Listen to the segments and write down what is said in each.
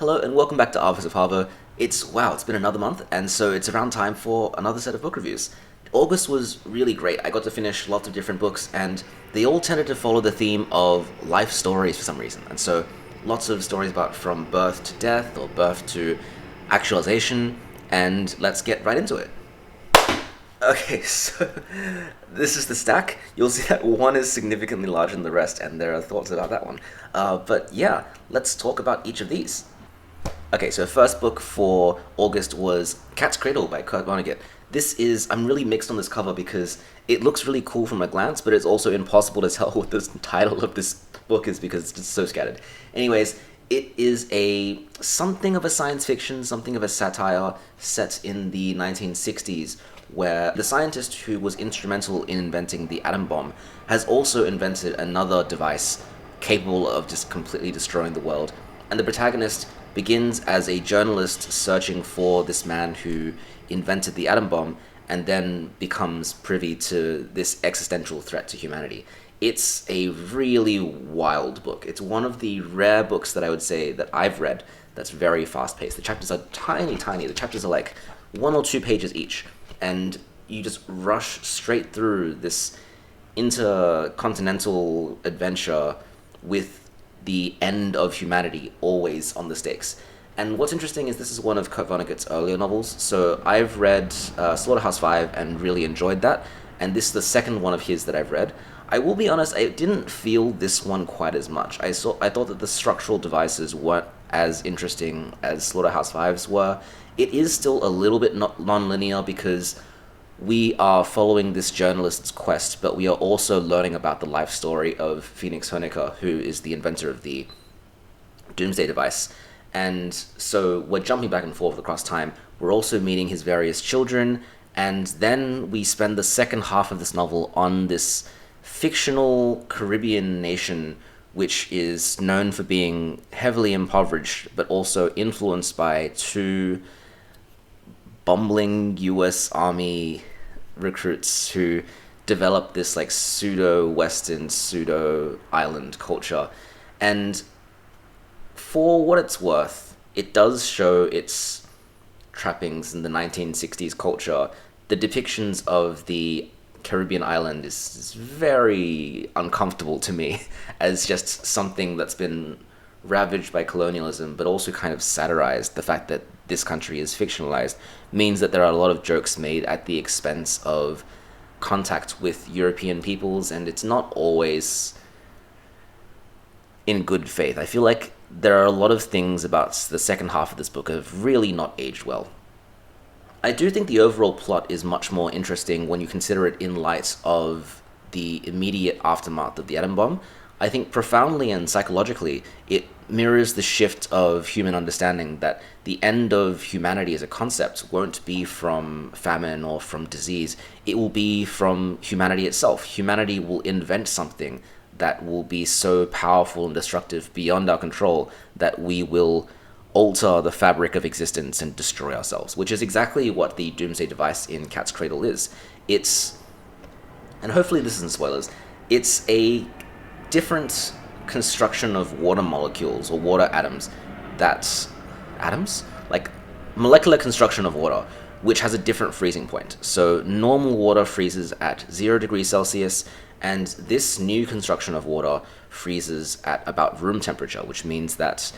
Hello and welcome back to Arvos of Harvo. It's been another month, and so it's around time for another set of book reviews. August was really great. I got to finish lots of different books, and they all tended to follow the theme of life stories for some reason. And so lots of stories about from birth to death or birth to actualization, and let's get right into it. Okay, so this is the stack. You'll see that one is significantly larger than the rest, and there are thoughts about that one. But yeah, let's talk about each of these. Okay, so first book for August was Cradle by Vonnegut. I'm really mixed on this cover because it looks really cool from a glance, but it's also impossible to tell what the title of this book is because it's just so scattered. Anyways, it is something of a science fiction, something of a satire set in the 1960s, where the scientist who was instrumental in inventing the atom bomb has also invented another device capable of just completely destroying the world. And the protagonist begins as a journalist searching for this man who invented the atom bomb and then becomes privy to this existential threat to humanity. It's a really wild book. It's one of the rare books that I would say that I've read that's very fast-paced. The chapters are tiny. The chapters are like 1 or 2 pages each, and you just rush straight through this intercontinental adventure with the end of humanity always on the stakes. And what's interesting is this is one of Kurt Vonnegut's earlier novels. So I've read Slaughterhouse-Five and really enjoyed that, and this is the second one of his that I've read. I will be honest, I didn't feel this one quite as much. I thought that the structural devices weren't as interesting as Slaughterhouse-Five's were. It is still a little bit non-linear because we are following this journalist's quest, but we are also learning about the life story of Phoenix Honecker, who is the inventor of the Doomsday device. And so we're jumping back and forth across time. We're also meeting his various children, and then we spend the second half of this novel on this fictional Caribbean nation which is known for being heavily impoverished, but also influenced by 2 bumbling US Army recruits who develop this like pseudo-Western, pseudo-island culture. And for what it's worth, it does show its trappings in the 1960s culture. The depictions of the Caribbean island is very uncomfortable to me as just something that's been ravaged by colonialism, but also kind of satirized. The fact that this country is fictionalized means that there are a lot of jokes made at the expense of contact with European peoples, and it's not always in good faith. I feel like there are a lot of things about the second half of this book that have really not aged well. I do think the overall plot is much more interesting when you consider it in light of the immediate aftermath of the atom bomb. I think profoundly and psychologically, it mirrors the shift of human understanding that the end of humanity as a concept won't be from famine or from disease. It will be from humanity itself. Humanity will invent something that will be so powerful and destructive beyond our control that we will alter the fabric of existence and destroy ourselves, which is exactly what the Doomsday device in Cat's Cradle is. And hopefully this isn't spoilers, it's a different construction of water molecules or water atoms like molecular construction of water, which has a different freezing point. So normal water freezes at 0 degrees Celsius, and this new construction of water freezes at about room temperature, which means that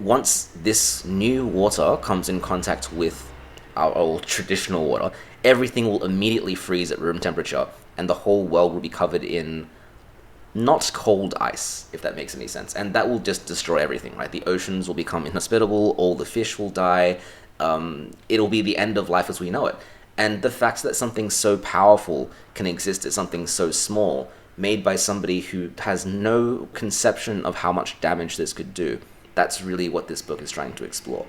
once this new water comes in contact with our old traditional water, everything will immediately freeze at room temperature, and the whole world will be covered in not cold ice, if that makes any sense. And that will just destroy everything, right? The oceans will become inhospitable, all the fish will die, it'll be the end of life as we know it. And the fact that something so powerful can exist as something so small, made by somebody who has no conception of how much damage this could do, that's really what this book is trying to explore.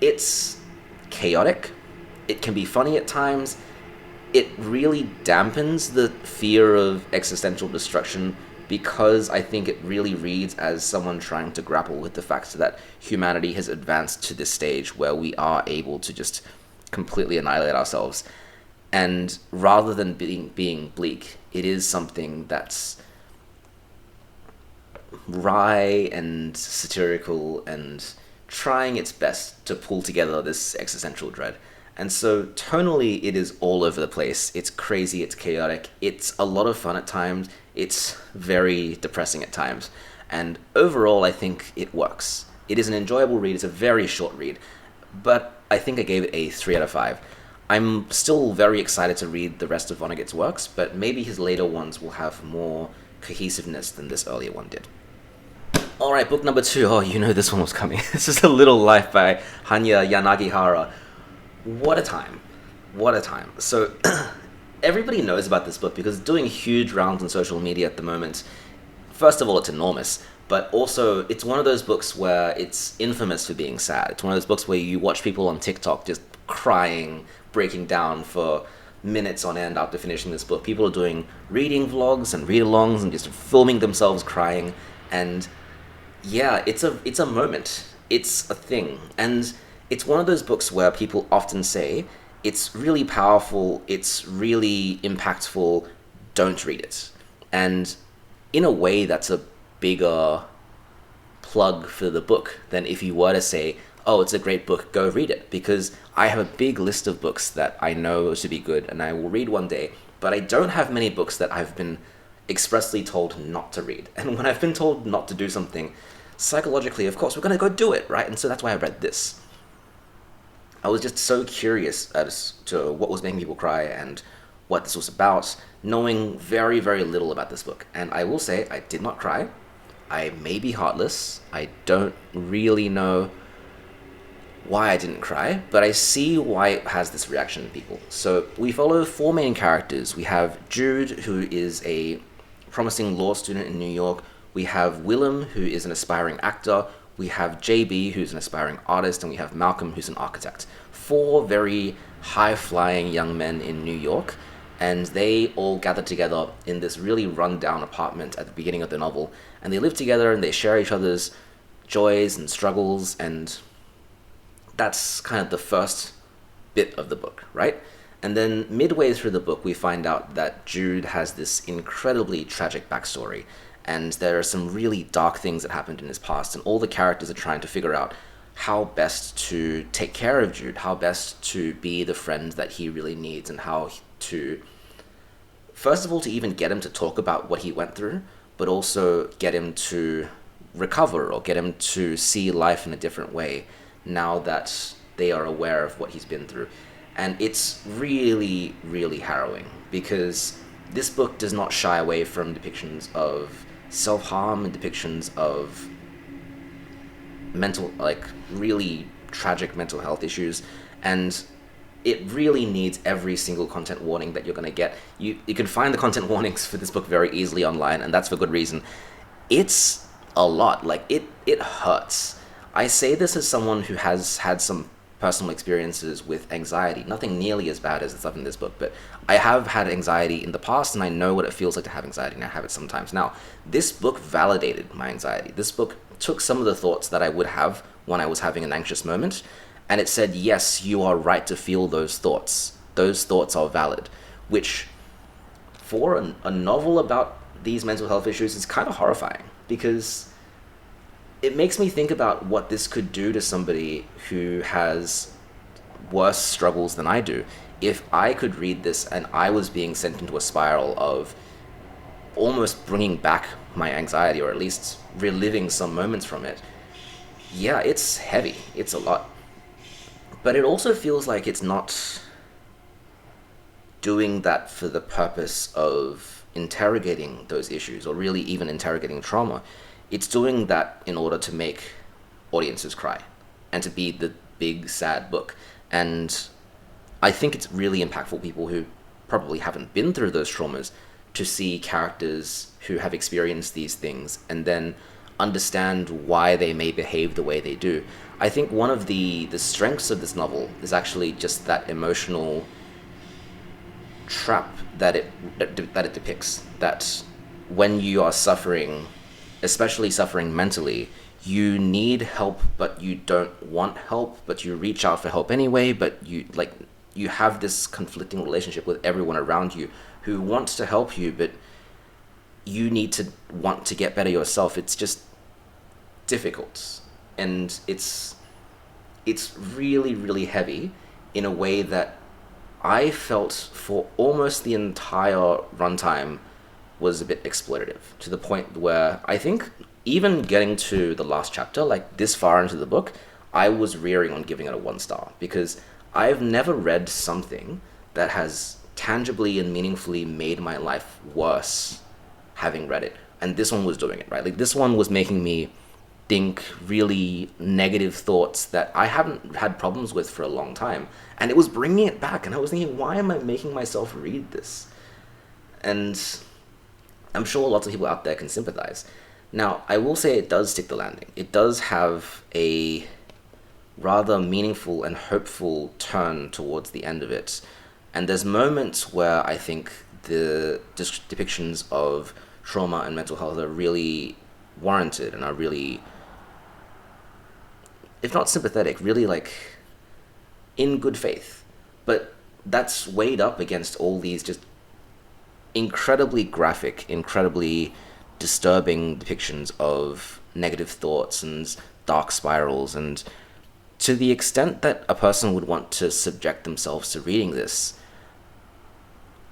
It's chaotic, it can be funny at times, it really dampens the fear of existential destruction because I think it really reads as someone trying to grapple with the fact that humanity has advanced to this stage where we are able to just completely annihilate ourselves. And rather than being bleak, it is something that's wry and satirical and trying its best to pull together this existential dread. And so tonally, it is all over the place. It's crazy, it's chaotic, it's a lot of fun at times, it's very depressing at times. And overall, I think it works. It is an enjoyable read, it's a very short read, but I think I gave it a 3 out of 5. I'm still very excited to read the rest of Vonnegut's works, but maybe his later ones will have more cohesiveness than this earlier one did. Alright, book number 2. Oh, you know this one was coming. This is A Little Life by Hanya Yanagihara. What a time. What a time. So, everybody knows about this book because it's doing huge rounds on social media at the moment. First of all, it's enormous, but also it's one of those books where it's infamous for being sad. It's one of those books where you watch people on TikTok just crying, breaking down for minutes on end after finishing this book. People are doing reading vlogs and read-alongs and just filming themselves crying, and yeah, it's a moment. It's a thing. And it's one of those books where people often say, it's really powerful, it's really impactful, don't read it. And in a way, that's a bigger plug for the book than if you were to say, oh, it's a great book, go read it. Because I have a big list of books that I know to be good and I will read one day, but I don't have many books that I've been expressly told not to read. And when I've been told not to do something, psychologically, of course, we're going to go do it, right? And so that's why I read this. I was just so curious as to what was making people cry and what this was about, knowing very, very little about this book. And I will say, I did not cry. I may be heartless. I don't really know why I didn't cry, but I see why it has this reaction in people. So we follow 4 main characters. We have Jude, who is a promising law student in New York. We have Willem, who is an aspiring actor. We have JB, who's an aspiring artist, and we have Malcolm, who's an architect. 4 very high-flying young men in New York, and they all gather together in this really run-down apartment at the beginning of the novel, and they live together and they share each other's joys and struggles, and that's kind of the first bit of the book, right? And then midway through the book, we find out that Jude has this incredibly tragic backstory, and there are some really dark things that happened in his past, and all the characters are trying to figure out how best to take care of Jude, how best to be the friend that he really needs, and how to, first of all, to even get him to talk about what he went through, but also get him to recover or get him to see life in a different way now that they are aware of what he's been through. And it's really, really harrowing because this book does not shy away from depictions of self-harm and depictions of really tragic mental health issues, and it really needs every single content warning that you're going to get. You can find the content warnings for this book very easily online, and that's for good reason. It's a lot. It hurts. I say this as someone who has had some personal experiences with anxiety. Nothing nearly as bad as the stuff in this book, but I have had anxiety in the past, and I know what it feels like to have anxiety, and I have it sometimes now. This book validated my anxiety. This book took some of the thoughts that I would have when I was having an anxious moment, and it said, yes, you are right to feel those thoughts. Those thoughts are valid, which for a novel about these mental health issues is kind of horrifying, because it makes me think about what this could do to somebody who has worse struggles than I do. If I could read this and I was being sent into a spiral of almost bringing back my anxiety, or at least reliving some moments from it, yeah, it's heavy. It's a lot. But it also feels like it's not doing that for the purpose of interrogating those issues, or really even interrogating trauma. It's doing that in order to make audiences cry and to be the big, sad book. And I think it's really impactful people who probably haven't been through those traumas to see characters who have experienced these things and then understand why they may behave the way they do. I think one of the strengths of this novel is actually just that emotional trap that it depicts, that when you are suffering, especially suffering mentally, you need help, but you don't want help, but you reach out for help anyway, but you have this conflicting relationship with everyone around you who wants to help you, but you need to want to get better yourself. It's just difficult, and it's really, really heavy in a way that I felt for almost the entire runtime was a bit exploitative, to the point where I think even getting to the last chapter, like this far into the book, I was rearing on giving it a 1 star, because I've never read something that has tangibly and meaningfully made my life worse having read it. And this one was doing it, right? Like, this one was making me think really negative thoughts that I haven't had problems with for a long time. And it was bringing it back, and I was thinking, why am I making myself read this? And I'm sure lots of people out there can sympathize. Now, I will say it does stick the landing. It does have a rather meaningful and hopeful turn towards the end of it. And there's moments where I think the depictions of trauma and mental health are really warranted and are really, if not sympathetic, really like in good faith. But that's weighed up against all these just incredibly graphic, incredibly disturbing depictions of negative thoughts and dark spirals. And to the extent that a person would want to subject themselves to reading this,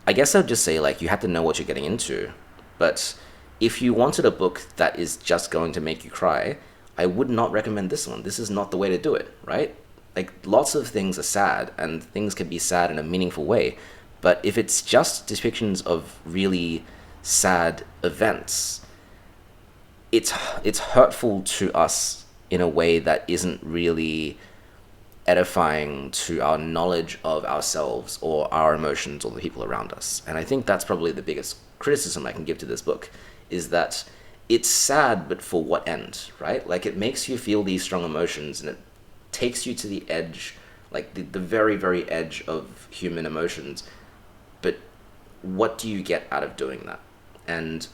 I guess I'd just say, like, you have to know what you're getting into. But if you wanted a book that is just going to make you cry, I would not recommend this one. This is not the way to do it, right? Like, lots of things are sad, and things can be sad in a meaningful way. But if it's just depictions of really sad events, it's hurtful to us in a way that isn't really edifying to our knowledge of ourselves or our emotions or the people around us. And I think that's probably the biggest criticism I can give to this book, is that it's sad, but for what end, right? Like, it makes you feel these strong emotions, and it takes you to the edge, like the very, very edge of human emotions. But what do you get out of doing that? And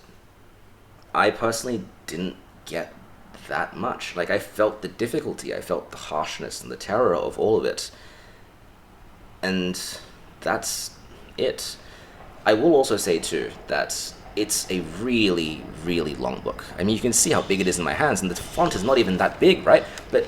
I personally didn't get that much. Like, I felt the difficulty, I felt the harshness and the terror of all of it. And that's it. I will also say too that it's a really, really long book. I mean, you can see how big it is in my hands, and the font is not even that big, right? But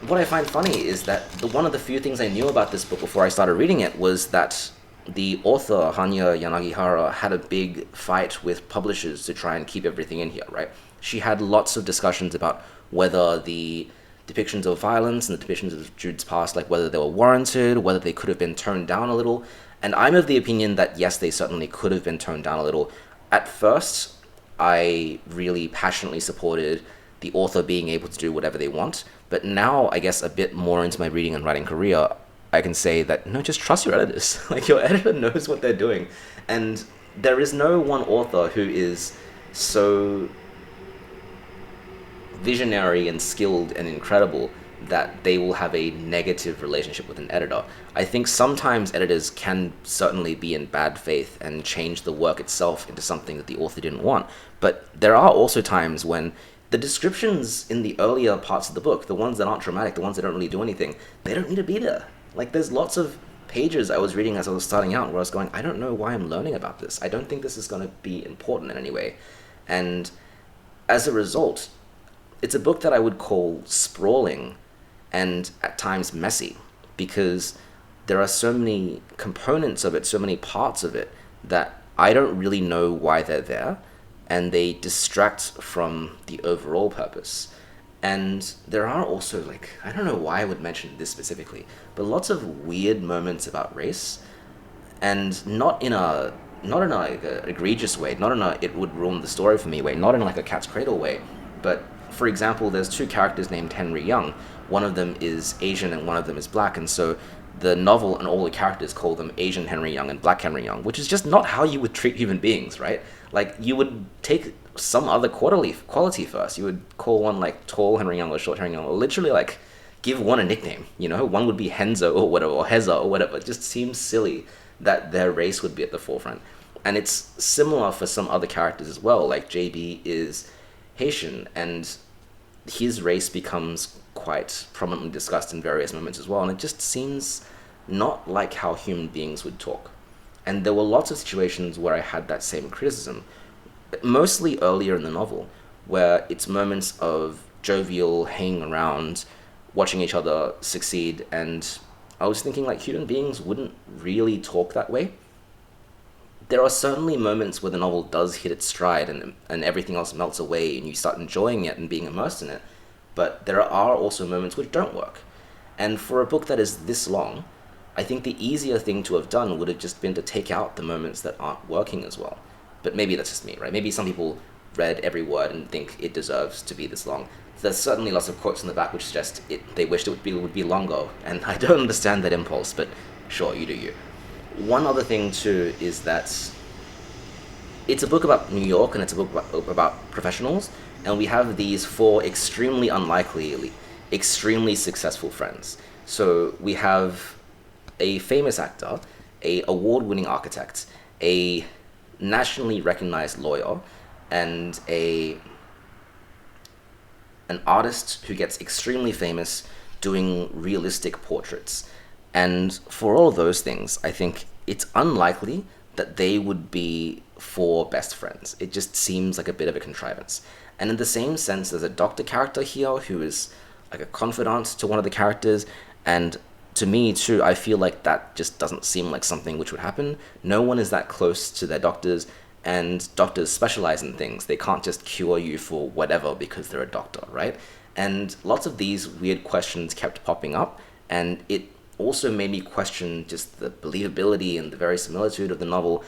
what I find funny is that one of the few things I knew about this book before I started reading it was that the author, Hanya Yanagihara, had a big fight with publishers to try and keep everything in here, right? She had lots of discussions about whether the depictions of violence and the depictions of Jude's past, like whether they were warranted, whether they could have been toned down a little. And I'm of the opinion that yes, they certainly could have been toned down a little. At first, I really passionately supported the author being able to do whatever they want. But now, I guess a bit more into my reading and writing career, I can say that, no, just trust your editors. Like, your editor knows what they're doing. And there is no one author who is so visionary and skilled and incredible that they will have a negative relationship with an editor. I think sometimes editors can certainly be in bad faith and change the work itself into something that the author didn't want. But there are also times when the descriptions in the earlier parts of the book, the ones that aren't dramatic, the ones that don't really do anything, they don't need to be there. Like, there's lots of pages I was reading as I was starting out where I was going, I don't know why I'm learning about this. I don't think this is going to be important in any way. And as a result, it's a book that I would call sprawling and at times messy, because there are so many components of it, so many parts of it, that I don't really know why they're there, and they distract from the overall purpose. And there are also, like, I don't know why I would mention this specifically, but lots of weird moments about race, and not in a like a egregious way, not in a it would ruin the story for me way, not in like a Cat's Cradle way, but for example, there's two characters named Henry Young. One of them is Asian and one of them is black, and so the novel and all the characters call them Asian Henry Young and Black Henry Young, which is just not how you would treat human beings, right? Like, you would take some other quality first. You would call one like Tall Henry Young or Short Henry Young, or literally like give one a nickname, you know? One would be Henzo or whatever, or Heza or whatever. It just seems silly that their race would be at the forefront. And it's similar for some other characters as well, like JB is Haitian, and his race becomes quite prominently discussed in various moments as well, and it just seems not like how human beings would talk. And there were lots of situations where I had that same criticism, mostly earlier in the novel, where it's moments of jovial hanging around, watching each other succeed, and I was thinking like human beings wouldn't really talk that way. There are certainly moments where the novel does hit its stride and everything else melts away and you start enjoying it and being immersed in it, but there are also moments which don't work. And for a book that is this long, I think the easier thing to have done would have just been to take out the moments that aren't working as well. But maybe that's just me, right? Maybe some people read every word and think it deserves to be this long. There's certainly lots of quotes in the back which suggest they wished it would be longer, and I don't understand that impulse, but sure, you do you. One other thing too is that it's a book about New York and it's a book about professionals, and we have these four extremely unlikely, extremely successful friends. So we have a famous actor, a award-winning architect, a nationally recognized lawyer, and an artist who gets extremely famous doing realistic portraits. And for all of those things, I think it's unlikely that they would be four best friends. It just seems like a bit of a contrivance. And in the same sense, there's a doctor character here who is like a confidant to one of the characters, and to me too, I feel like that just doesn't seem like something which would happen. No one is that close to their doctors, and doctors specialize in things. They can't just cure you for whatever because they're a doctor, right? And lots of these weird questions kept popping up, and it also made me question just the believability and the verisimilitude of the novel.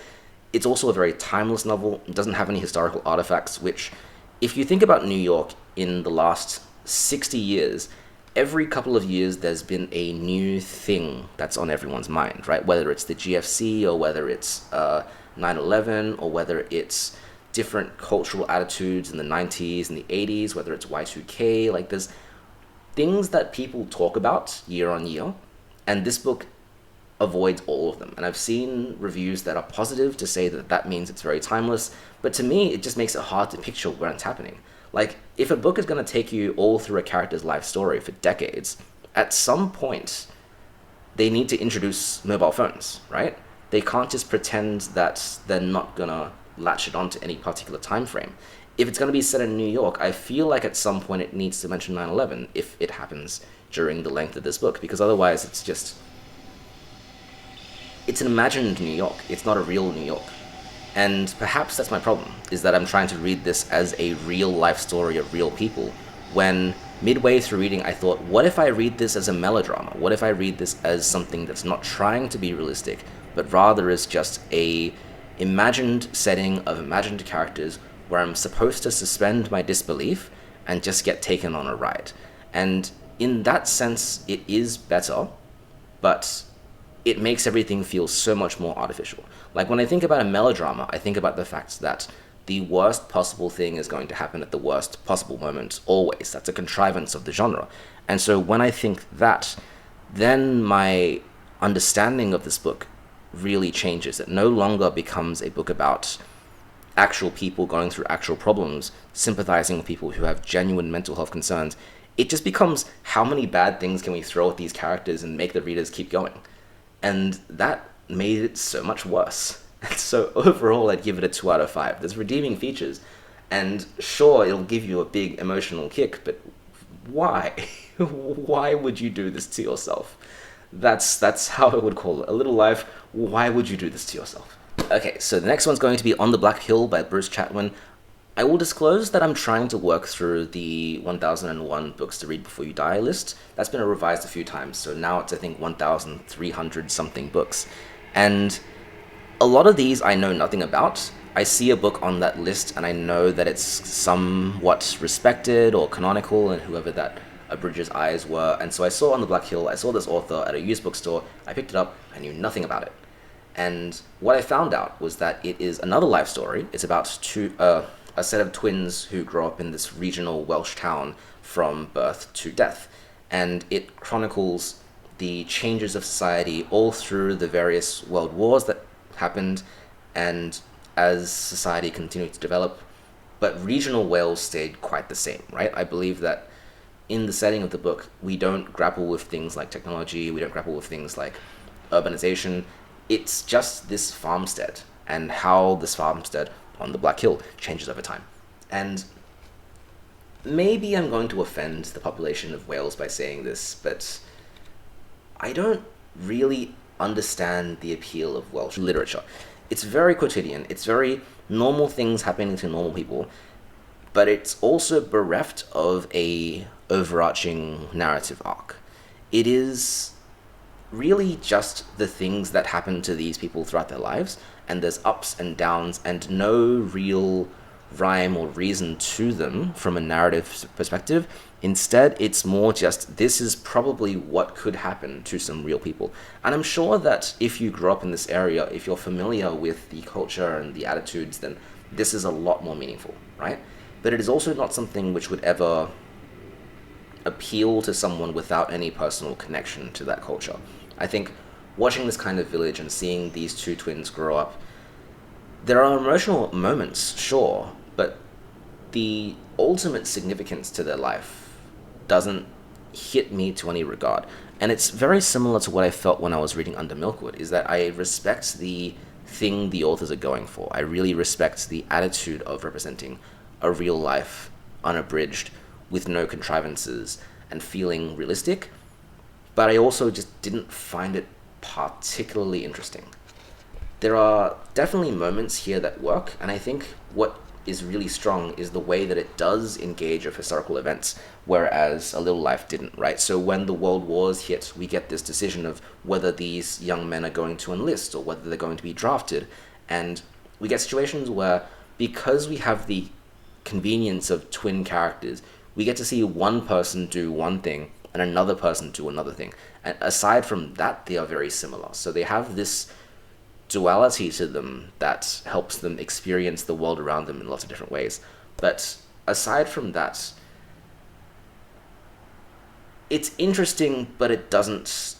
It's also a very timeless novel. It doesn't have any historical artifacts, which, if you think about New York in the last 60 years, every couple of years there's been a new thing that's on everyone's mind, right? Whether it's the GFC or whether it's 9/11 or whether it's different cultural attitudes in the 90s and the 80s, whether it's Y2K, like there's things that people talk about year on year, and this book avoids all of them. And I've seen reviews that are positive to say that that means it's very timeless, but to me it just makes it hard to picture when it's happening. Like, if a book is going to take you all through a character's life story for decades, at some point they need to introduce mobile phones, right? They can't just pretend that they're not going to latch it onto any particular time frame. If it's going to be set in New York, I feel like at some point it needs to mention 9/11 if it happens during the length of this book, because otherwise it's an imagined New York. It's not a real New York. And perhaps that's my problem, is that I'm trying to read this as a real life story of real people, when midway through reading I thought, what if I read this as a melodrama? What if I read this as something that's not trying to be realistic, but rather is just a imagined setting of imagined characters where I'm supposed to suspend my disbelief and just get taken on a ride? And in that sense, it is better, but it makes everything feel so much more artificial. Like, when I think about a melodrama, I think about the fact that the worst possible thing is going to happen at the worst possible moment, always. That's a contrivance of the genre. And so when I think that, then my understanding of this book really changes. It no longer becomes a book about actual people going through actual problems, sympathizing with people who have genuine mental health concerns. It just becomes, how many bad things can we throw at these characters and make the readers keep going? And that made it so much worse. And so overall, I'd give it a 2 out of 5. There's redeeming features, and sure, it'll give you a big emotional kick, but why? Why would you do this to yourself? That's how I would call it. A little life, why would you do this to yourself? Okay, so the next one's going to be On the Black Hill by Bruce Chatwin. I will disclose that I'm trying to work through the 1001 books to read before you die list. That's been revised a few times, so now it's, I think, 1,300 something books. And a lot of these I know nothing about. I see a book on that list and I know that it's somewhat respected or canonical, and whoever that Abridger's eyes were. And so I saw On the Black Hill, I saw this author at a used bookstore, I picked it up, I knew nothing about it. And what I found out was that it is another life story. It's about a set of twins who grow up in this regional Welsh town from birth to death. And it chronicles the changes of society all through the various world wars that happened, and as society continued to develop. But regional Wales stayed quite the same, right? I believe that in the setting of the book, we don't grapple with things like technology, we don't grapple with things like urbanization. It's just this farmstead, and how this farmstead on the Black Hill changes over time. And maybe I'm going to offend the population of Wales by saying this, but I don't really understand the appeal of Welsh literature. It's very quotidian, it's very normal things happening to normal people, but it's also bereft of a overarching narrative arc. It is really just the things that happen to these people throughout their lives, and there's ups and downs and no real rhyme or reason to them from a narrative perspective. Instead, it's more just, this is probably what could happen to some real people. And I'm sure that if you grew up in this area, if you're familiar with the culture and the attitudes, then this is a lot more meaningful, right? But it is also not something which would ever appeal to someone without any personal connection to that culture. I think watching this kind of village and seeing these two twins grow up, there are emotional moments, sure, but the ultimate significance to their life doesn't hit me to any regard. And it's very similar to what I felt when I was reading Under Milkwood, is that I respect the thing the authors are going for. I really respect the attitude of representing a real life, unabridged, with no contrivances, and feeling realistic, but I also just didn't find it particularly interesting. There are definitely moments here that work, and I think what is really strong is the way that it does engage with historical events, whereas A Little Life didn't, right? So when the World Wars hit, we get this decision of whether these young men are going to enlist or whether they're going to be drafted, and we get situations where, because we have the convenience of twin characters, we get to see one person do one thing and another person do another thing. And aside from that, they are very similar. So they have this duality to them that helps them experience the world around them in lots of different ways. But aside from that, it's interesting, but it doesn't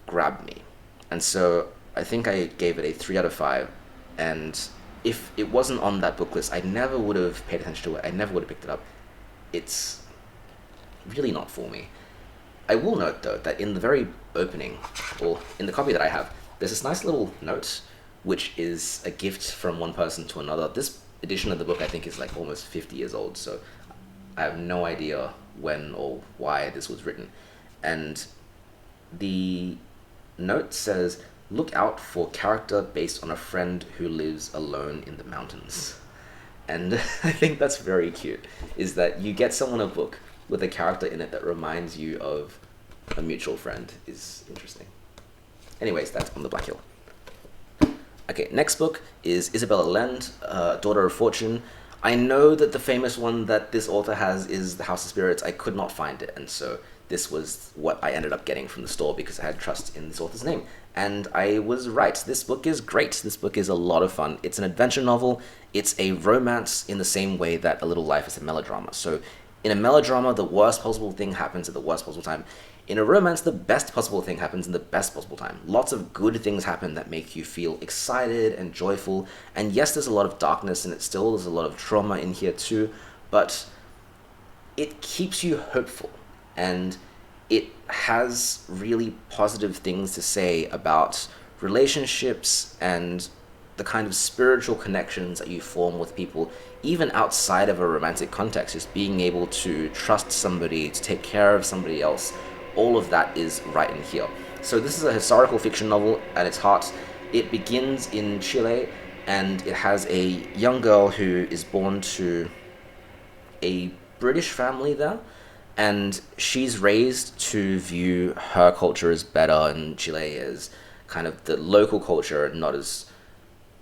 grab me. And so I think I gave it a 3 out of 5. And if it wasn't on that book list, I never would have paid attention to it. I never would have picked it up. It's really not for me. I will note, though, that in the very opening, or in the copy that I have, there's this nice little note, which is a gift from one person to another. This edition of the book, I think, is like almost 50 years old, so I have no idea when or why this was written. And the note says, "Look out for character based on a friend who lives alone in the mountains." And I think that's very cute, is that you get someone a book with a character in it that reminds you of a mutual friend is interesting. Anyways, that's on the Black Hill. Okay, next book is Isabel Allende, Daughter of Fortune. I know that the famous one that this author has is The House of Spirits. I could not find it, and so this was what I ended up getting from the store because I had trust in this author's name. And I was right. This book is great. This book is a lot of fun. It's an adventure novel. It's a romance in the same way that A Little Life is a melodrama. So in a melodrama, the worst possible thing happens at the worst possible time. In a romance, the best possible thing happens in the best possible time. Lots of good things happen that make you feel excited and joyful. And yes, there's a lot of darkness in it still. There's a lot of trauma in here too. But it keeps you hopeful. And it has really positive things to say about relationships and the kind of spiritual connections that you form with people, even outside of a romantic context. Just being able to trust somebody, to take care of somebody else, all of that is right in here. So this is a historical fiction novel at its heart. It begins in Chile, and it has a young girl who is born to a British family there, and she's raised to view her culture as better and Chile as kind of the local culture, not as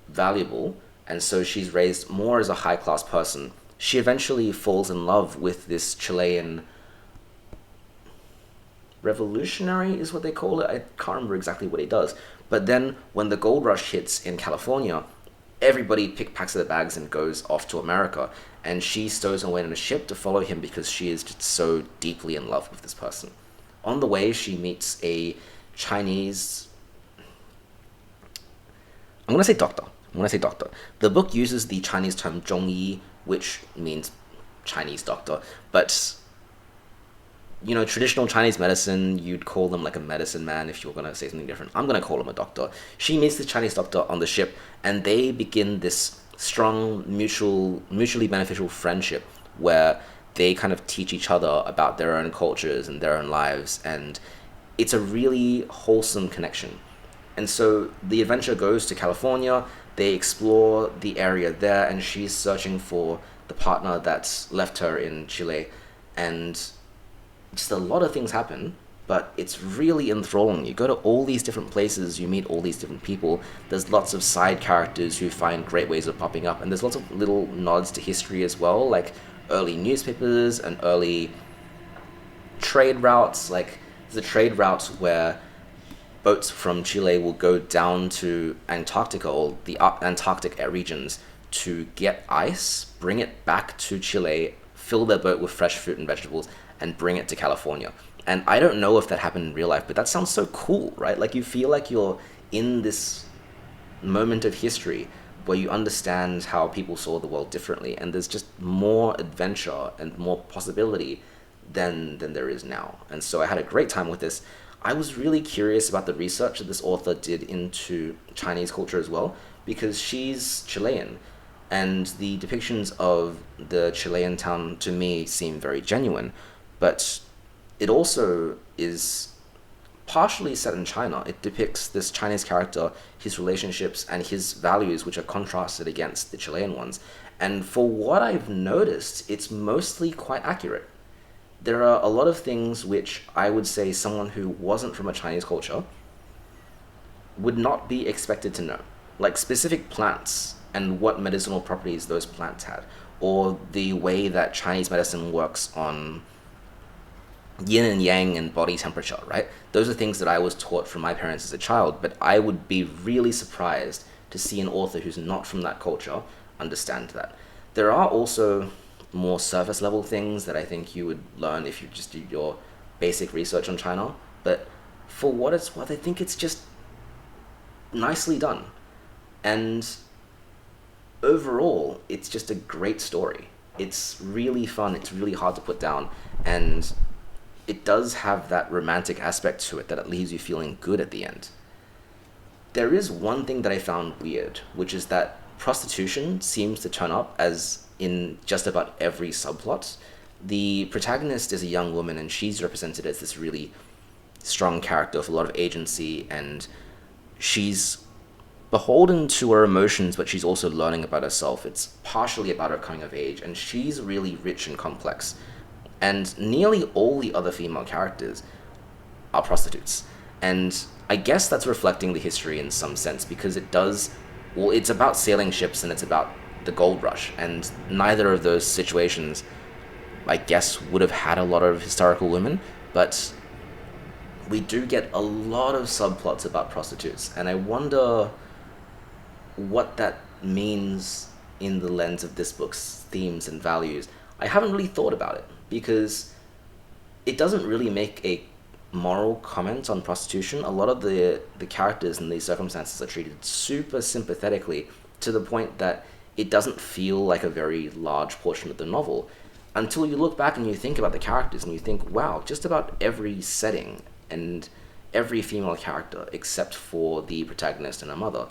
valuable, and so she's raised more as a high-class person. She eventually falls in love with this Chilean revolutionary, is what they call it. I can't remember exactly what he does. But then when the gold rush hits in California, everybody packs their bags and goes off to America, and she stows away on a ship to follow him because she is just so deeply in love with this person. On the way, she meets a Chinese... I'm going to say doctor. The book uses the Chinese term zhongyi, which means Chinese doctor, but you know, traditional Chinese medicine, you'd call them like a medicine man if you were going to say something different. I'm going to call him a doctor. She meets the Chinese doctor on the ship, and they begin this strong mutually beneficial friendship where they kind of teach each other about their own cultures and their own lives, and it's a really wholesome connection. And so the adventure goes to California. They explore the area there, and she's searching for the partner that's left her in Chile. And just a lot of things happen, but it's really enthralling. You go to all these different places, you meet all these different people. There's lots of side characters who find great ways of popping up, and there's lots of little nods to history as well, like early newspapers and early trade routes. Like, there's a trade route where boats from Chile will go down to Antarctica or the Antarctic regions to get ice, bring it back to Chile, fill their boat with fresh fruit and vegetables, and bring it to California. And I don't know if that happened in real life, but that sounds so cool, right? Like, you feel like you're in this moment of history where you understand how people saw the world differently, and there's just more adventure and more possibility than there is now. And so I had a great time with this. I was really curious about the research that this author did into Chinese culture as well, because she's Chilean, and the depictions of the Chilean town to me seem very genuine, but it also is partially set in China. It depicts this Chinese character, his relationships, and his values, which are contrasted against the Chilean ones. And for what I've noticed, it's mostly quite accurate. There are a lot of things which I would say someone who wasn't from a Chinese culture would not be expected to know, like specific plants and what medicinal properties those plants had, or the way that Chinese medicine works on yin and yang and body temperature, right? Those are things that I was taught from my parents as a child, but I would be really surprised to see an author who's not from that culture understand that. There are also more surface level things that I think you would learn if you just did your basic research on China, but for what it's worth, I think it's just nicely done. And overall, it's just a great story. It's really fun, it's really hard to put down, and it does have that romantic aspect to it that leaves you feeling good at the end. There is one thing that I found weird, which is that prostitution seems to turn up as in just about every subplot. The protagonist is a young woman, and she's represented as this really strong character with a lot of agency, and she's beholden to her emotions, but she's also learning about herself. It's partially about her coming of age, and she's really rich and complex. And nearly all the other female characters are prostitutes. And I guess that's reflecting the history in some sense, because it's about sailing ships and it's about the gold rush, and neither of those situations, I guess, would have had a lot of historical women, but we do get a lot of subplots about prostitutes, and I wonder what that means in the lens of this book's themes and values. I haven't really thought about it, because it doesn't really make a moral comment on prostitution. A lot of the characters in these circumstances are treated super sympathetically, to the point that it doesn't feel like a very large portion of the novel, until you look back and you think about the characters and you think, wow, just about every setting and every female character, except for the protagonist and her mother,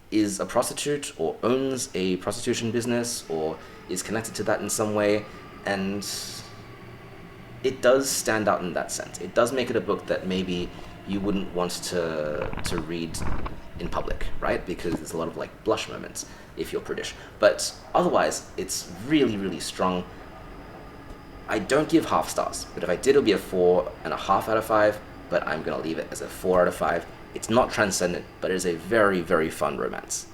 is a prostitute or owns a prostitution business or is connected to that in some way. And it does stand out in that sense. It does make it a book that maybe you wouldn't want to read in public, right? Because there's a lot of like blush moments if you're British. But otherwise, it's really, really strong. I don't give half stars, but if I did, it would be a 4.5 out of 5, but I'm going to leave it as a 4 out of 5. It's not transcendent, but it is a very, very fun romance.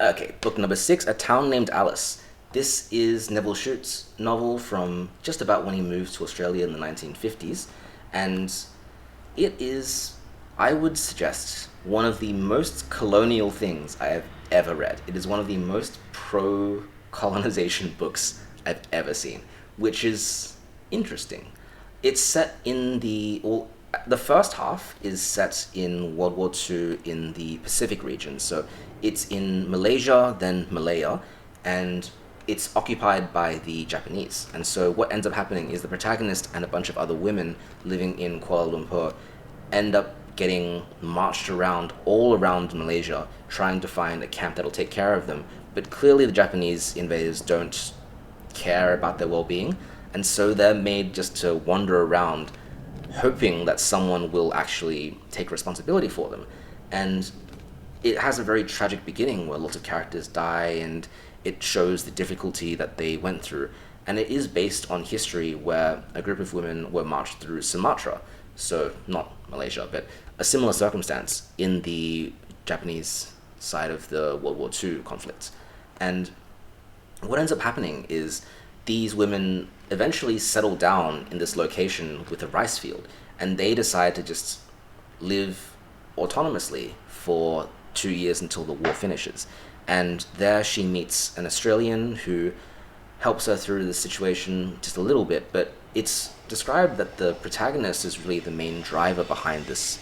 Okay, book number 6, A Town Named Alice. This is Nevil Shute's novel from just about when he moved to Australia in the 1950s, and it is, I would suggest, one of the most colonial things I have ever read. It is one of the most pro-colonization books I've ever seen, which is interesting. It's set in the first half is set in World War II in the Pacific region, so it's in Malaysia, then Malaya, and it's occupied by the Japanese. And so what ends up happening is the protagonist and a bunch of other women living in Kuala Lumpur end up getting marched around all around Malaysia, trying to find a camp that'll take care of them but clearly the Japanese invaders don't care about their well-being, and so they're made just to wander around hoping that someone will actually take responsibility for them. And it has a very tragic beginning where lots of characters die, and it shows the difficulty that they went through. And it is based on history where a group of women were marched through Sumatra, so not Malaysia, but a similar circumstance in the Japanese side of the World War II conflict. And what ends up happening is these women eventually settle down in this location with a rice field, and they decide to just live autonomously for 2 years until the war finishes. And there she meets an Australian who helps her through the situation just a little bit, but it's described that the protagonist is really the main driver behind this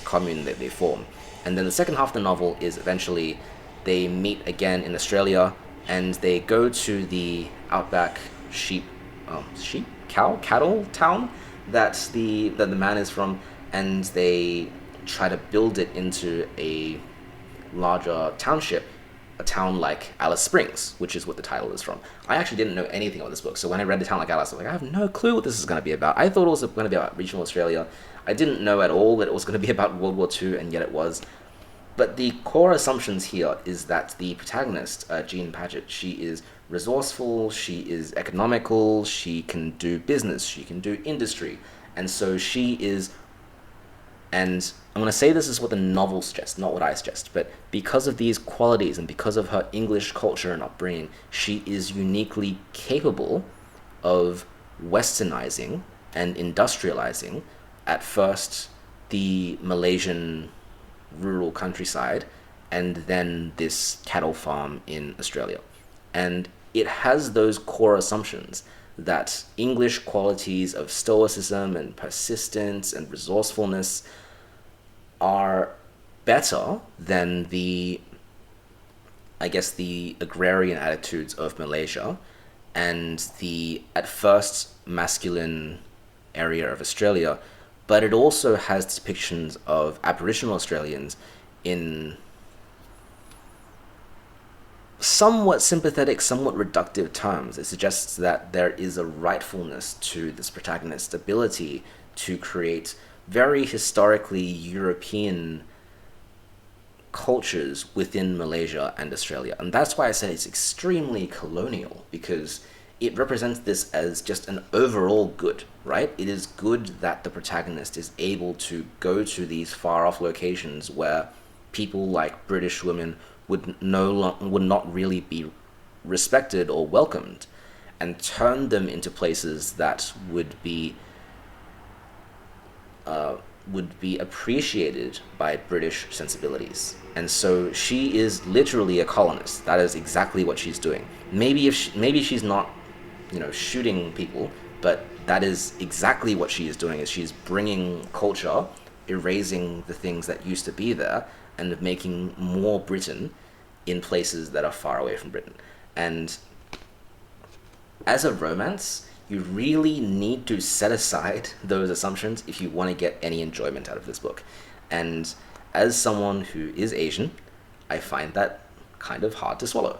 commune that they form. And then the second half of the novel is eventually they meet again in Australia, and they go to the outback cattle town that the man is from, and they try to build it into a larger township, a town like Alice Springs, which is what the title is from. I actually didn't know anything about this book, so when I read The Town Like Alice, I was like, I have no clue what this is going to be about. I thought it was going to be about regional Australia. I didn't know at all that it was going to be about World War II, and yet it was. But the core assumptions here is that the protagonist, Jean Padgett, she is resourceful, she is economical, she can do business, she can do industry, and so she is, and I'm going to say this is what the novel suggests, not what I suggest, but because of these qualities and because of her English culture and upbringing, she is uniquely capable of westernizing and industrializing at first the Malaysian rural countryside and then this cattle farm in Australia. And it has those core assumptions that English qualities of stoicism and persistence and resourcefulness are better than the agrarian attitudes of Malaysia and the at first masculine area of Australia, but it also has depictions of Aboriginal Australians in somewhat sympathetic, somewhat reductive terms. It suggests that there is a rightfulness to this protagonist's ability to create very historically European cultures within Malaysia and Australia. And that's why I said it's extremely colonial, because it represents this as just an overall good, right? It is good that the protagonist is able to go to these far-off locations where people like British women would not really be respected or welcomed, and turn them into places that would be appreciated by British sensibilities. And so she is literally a colonist. That is exactly what she's doing. Maybe she's not, shooting people, but that is exactly what she is doing. Is she's bringing culture, erasing the things that used to be there, and making more Britain in places that are far away from Britain. And as a romance, you really need to set aside those assumptions if you want to get any enjoyment out of this book. And as someone who is Asian, I find that kind of hard to swallow.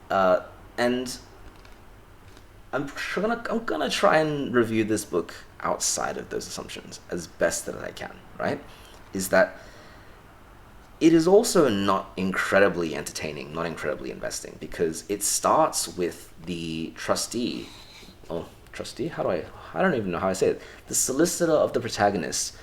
And I'm gonna try and review this book outside of those assumptions as best that I can, right? Is that it is also not incredibly entertaining, not incredibly investing, because it starts with the trustee, I don't even know how I say it, the solicitor of the protagonist,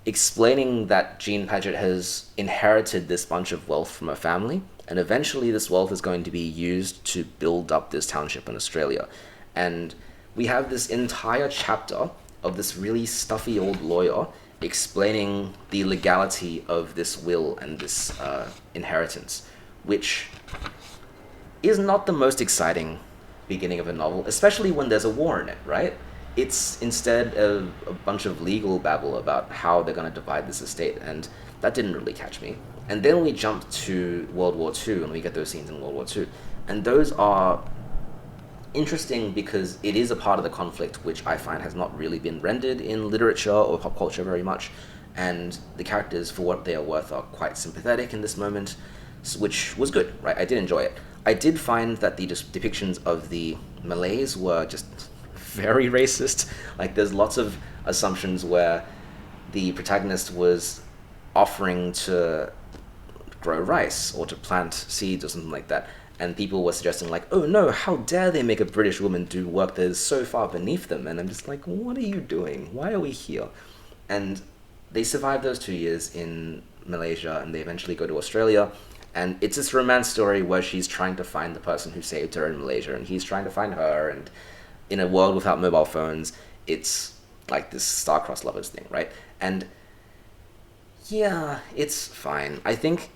explaining that Jean Padgett has inherited this bunch of wealth from her family, and eventually this wealth is going to be used to build up this township in Australia. And we have this entire chapter of this really stuffy old lawyer explaining the legality of this will and this inheritance, which is not the most exciting beginning of a novel, especially when there's a war in it, right? It's instead a bunch of legal babble about how they're going to divide this estate, and that didn't really catch me. And then we jump to World War II, and we get those scenes in World War II, and those are interesting because it is a part of the conflict which I find has not really been rendered in literature or pop culture very much, and the characters, for what they are worth, are quite sympathetic in this moment. which was good, right? I did enjoy it. I did find that the depictions of the Malays were just very racist. Like, there's lots of assumptions where the protagonist was offering to grow rice or to plant seeds or something like that, and people were suggesting like, oh no, how dare they make a British woman do work that is so far beneath them. And I'm just like, what are you doing? Why are we here? And they survived those 2 years in Malaysia, and they eventually go to Australia, and it's this romance story where she's trying to find the person who saved her in Malaysia, and he's trying to find her, and in a world without mobile phones, it's like this star-crossed lovers thing, right? And yeah, it's fine. I think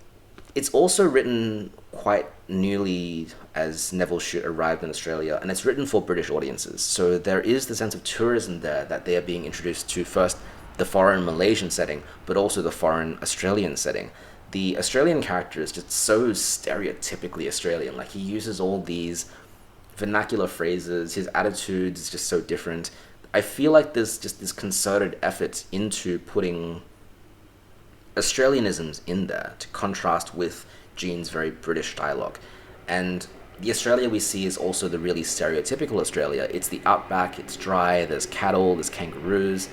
it's also written quite newly as Nevil Shute arrived in Australia, and it's written for British audiences. So there is the sense of tourism there, that they are being introduced to first the foreign Malaysian setting, but also the foreign Australian setting. The Australian character is just so stereotypically Australian. Like, he uses all these vernacular phrases, his attitude is just so different. I feel like there's just this concerted effort into putting Australianisms in there to contrast with Jean's very British dialogue. And the Australia we see is also the really stereotypical Australia. It's the outback, it's dry, there's cattle, there's kangaroos.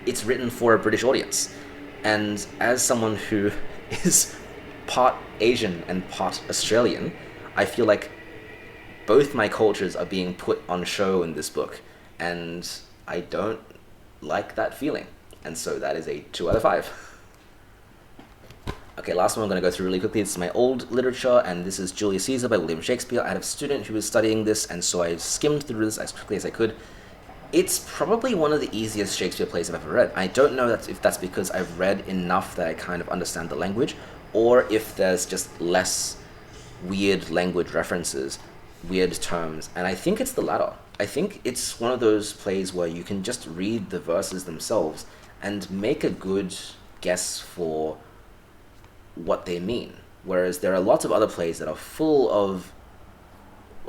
It's written for a British audience. And as someone who is part Asian and part Australian, I feel like both my cultures are being put on show in this book, and I don't like that feeling. And so that is a 2 out of 5. Okay, last one I'm going to go through really quickly. This is my old literature, and this is Julius Caesar by William Shakespeare. I had a student who was studying this, and so I skimmed through this as quickly as I could. It's probably one of the easiest Shakespeare plays I've ever read. I don't know if that's because I've read enough that I kind of understand the language, or if there's just less weird language references, weird terms, and I think it's the latter. I think it's one of those plays where you can just read the verses themselves and make a good guess for what they mean. Whereas there are lots of other plays that are full of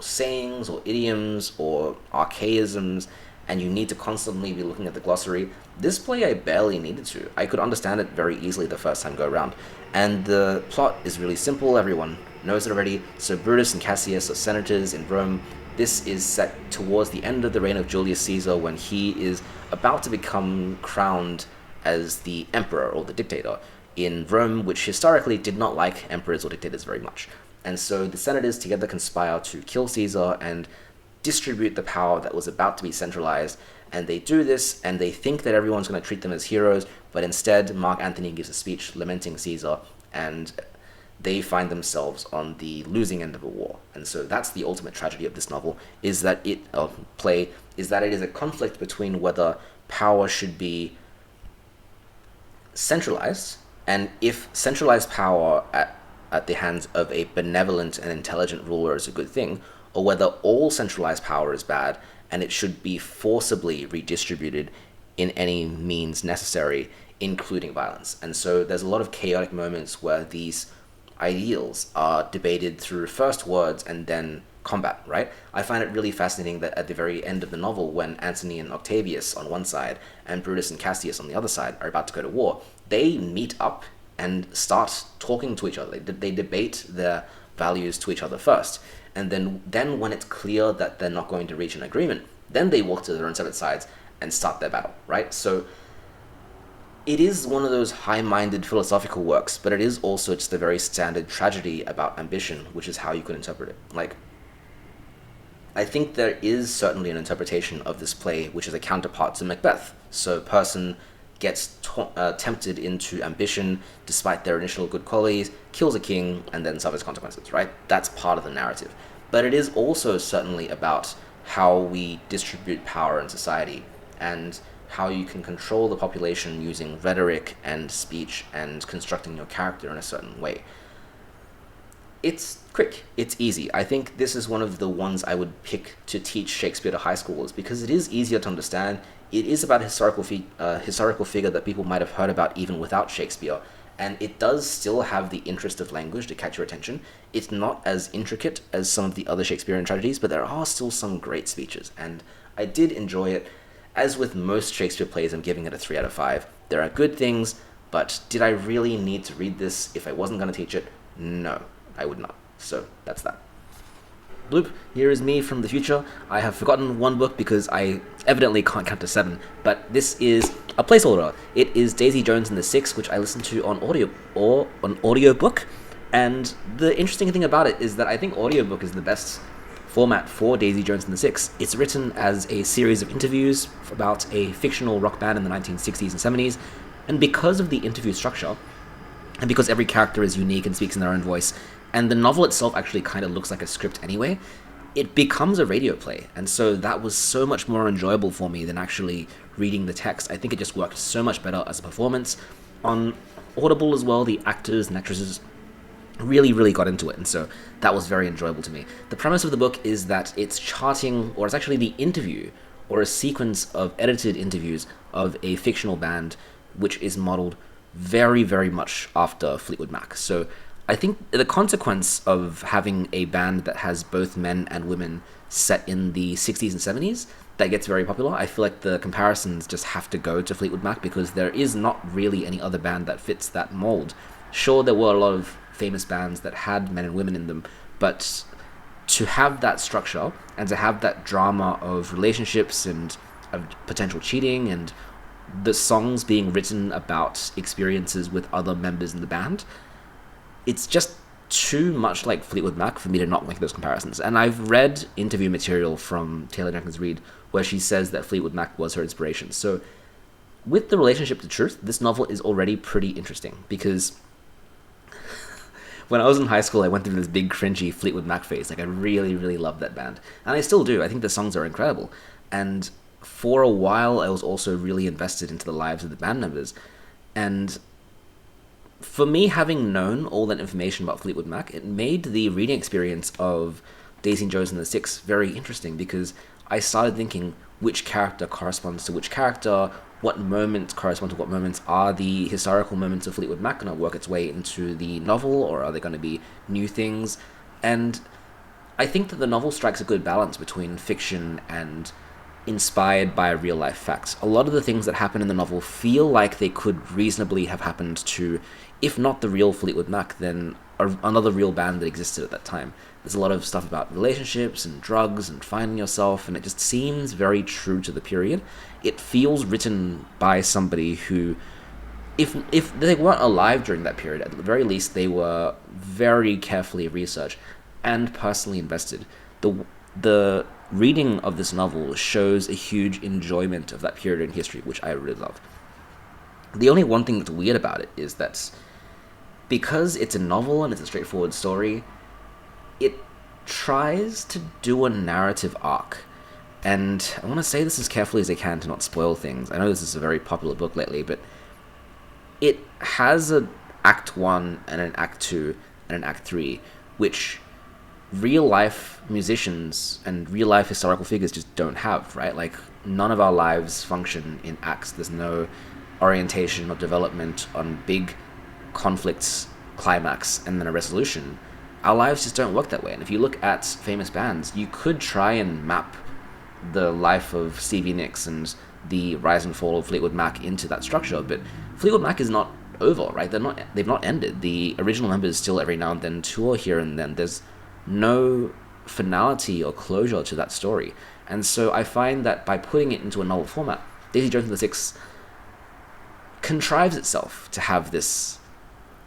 sayings or idioms or archaisms, and you need to constantly be looking at the glossary. This play I barely needed to. I could understand it very easily the first time go around. And the plot is really simple, everyone knows it already. So Brutus and Cassius are senators in Rome. This is set towards the end of the reign of Julius Caesar, when he is about to become crowned as the emperor or the dictator in Rome, which historically did not like emperors or dictators very much. And so the senators together conspire to kill Caesar and distribute the power that was about to be centralized. And they do this, and they think that everyone's going to treat them as heroes, but instead Mark Antony gives a speech lamenting Caesar, and they find themselves on the losing end of a war. And so that's the ultimate tragedy of this novel, is that it is a conflict between whether power should be centralized, and if centralized power at the hands of a benevolent and intelligent ruler is a good thing, or whether all centralized power is bad and it should be forcibly redistributed in any means necessary, including violence. And so there's a lot of chaotic moments where these ideals are debated through first words and then combat, right? I find it really fascinating that at the very end of the novel, when Antony and Octavius on one side and Brutus and Cassius on the other side are about to go to war, they meet up and start talking to each other. They debate their values to each other first. And then when it's clear that they're not going to reach an agreement, then they walk to their own separate sides and start their battle, right? So it is one of those high-minded philosophical works, but it is also just a very standard tragedy about ambition, which is how you could interpret it. Like, I think there is certainly an interpretation of this play which is a counterpart to Macbeth. So a person gets tempted into ambition despite their initial good qualities, kills a king, and then suffers consequences, right? That's part of the narrative. But it is also certainly about how we distribute power in society, and how you can control the population using rhetoric and speech and constructing your character in a certain way. It's quick, it's easy. I think this is one of the ones I would pick to teach Shakespeare to high schoolers, because it is easier to understand. It is about a historical figure that people might have heard about even without Shakespeare, and it does still have the interest of language to catch your attention. It's not as intricate as some of the other Shakespearean tragedies, but there are still some great speeches, and I did enjoy it. As with most Shakespeare plays, I'm giving it a 3 out of 5. There are good things, But did I really need to read this if I wasn't going to teach it? No, I would not. So that's that. Bloop, here is me from the future. I have forgotten one book because I evidently can't count to 7, but this is a placeholder. It is Daisy Jones and the Six, which I listened to on audiobook. And the interesting thing about it is that I think audiobook is the best format for Daisy Jones and the Six. It's written as a series of interviews about a fictional rock band in the 1960s and 70s, and because of the interview structure, and because every character is unique and speaks in their own voice, and the novel itself actually kind of looks like a script anyway, it becomes a radio play. And so that was so much more enjoyable for me than actually reading the text. I think it just worked so much better as a performance. On Audible as well, the actors and actresses really got into it, and so that was very enjoyable to me. The premise of the book is that it's charting, or it's actually the interview, or a sequence of edited interviews of a fictional band, which is modeled very much after Fleetwood Mac. So I think the consequence of having a band that has both men and women set in the 60s and 70s that gets very popular, I feel like the comparisons just have to go to Fleetwood Mac, because there is not really any other band that fits that mold. Sure, there were a lot of famous bands that had men and women in them, but to have that structure and to have that drama of relationships and of potential cheating and the songs being written about experiences with other members in the band, it's just too much like Fleetwood Mac for me to not make those comparisons. And I've read interview material from Taylor Jenkins Reid where she says that Fleetwood Mac was her inspiration. So with the relationship to truth, this novel is already pretty interesting, because when I was in high school, I went through this big cringy Fleetwood Mac phase. Like, I really loved that band. And I still do. I think the songs are incredible. And for a while, I was also really invested into the lives of the band members. And for me, having known all that information about Fleetwood Mac, it made the reading experience of Daisy Jones and the Six very interesting, because I started thinking which character corresponds to which character, what moments correspond to what moments. Are the historical moments of Fleetwood Mac going to work its way into the novel, or are they going to be new things? And I think that the novel strikes a good balance between fiction and inspired by real life facts. A lot of the things that happen in the novel feel like they could reasonably have happened to, if not the real Fleetwood Mac, then another real band that existed at that time. There's a lot of stuff about relationships and drugs and finding yourself, and it just seems very true to the period. It feels written by somebody who, if they weren't alive during that period, at the very least they were very carefully researched and personally invested. The reading of this novel shows a huge enjoyment of that period in history, which I really love. The only one thing that's weird about it is that because it's a novel and it's a straightforward story, it tries to do a narrative arc. And I want to say this as carefully as I can to not spoil things. I know this is a very popular book lately, but it has an Act 1 and an Act 2 and an Act 3, which real-life musicians and real-life historical figures just don't have, right? Like, none of our lives function in acts. There's no orientation or development on big conflicts, climax, and then a resolution. Our lives just don't work that way. And if you look at famous bands, you could try and map the life of Stevie Nicks and the rise and fall of Fleetwood Mac into that structure, but Fleetwood Mac is not over, right? They've not ended. The original members still every now and then tour here and then. There's no finality or closure to that story. And so I find that by putting it into a novel format, Daisy Jones and the Six contrives itself to have this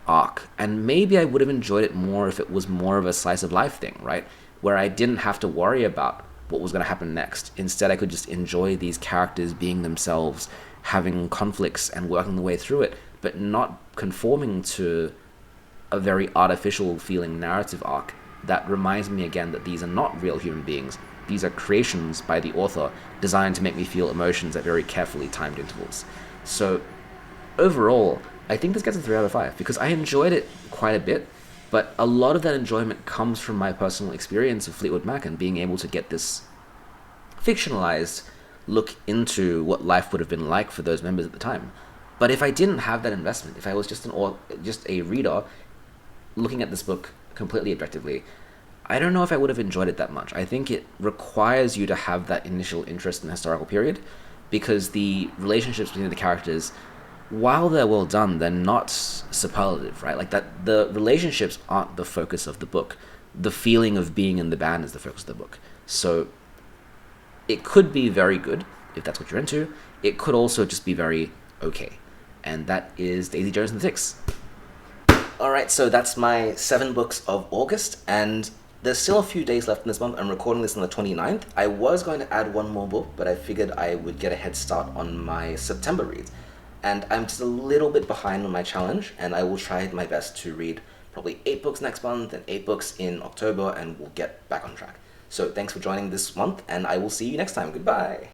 arc. And maybe I would have enjoyed it more if it was more of a slice of life thing, right? Where I didn't have to worry about what was going to happen next. Instead, I could just enjoy these characters being themselves, having conflicts and working the way through it, but not conforming to a very artificial feeling narrative arc that reminds me again that these are not real human beings. These are creations by the author designed to make me feel emotions at very carefully timed intervals. So overall, I think this gets a 3 out of 5 because I enjoyed it quite a bit, but a lot of that enjoyment comes from my personal experience of Fleetwood Mac and being able to get this fictionalized look into what life would have been like for those members at the time. But if I didn't have that investment, if I was just a reader looking at this book completely objectively, I don't know if I would have enjoyed it that much. I think it requires you to have that initial interest in the historical period because the relationships between the characters while they're well done, they're not superlative, right? Like that, the relationships aren't the focus of the book. The feeling of being in the band is the focus of the book. So it could be very good if that's what you're into. It could also just be very okay. And that is Daisy Jones and the Six. Alright, so that's my 7 books of August, and there's still a few days left in this month. I'm recording this on the 29th. I was going to add one more book, but I figured I would get a head start on my September reads. And I'm just a little bit behind on my challenge, and I will try my best to read probably 8 books next month and 8 books in October, and we'll get back on track. So thanks for joining this month, and I will see you next time. Goodbye!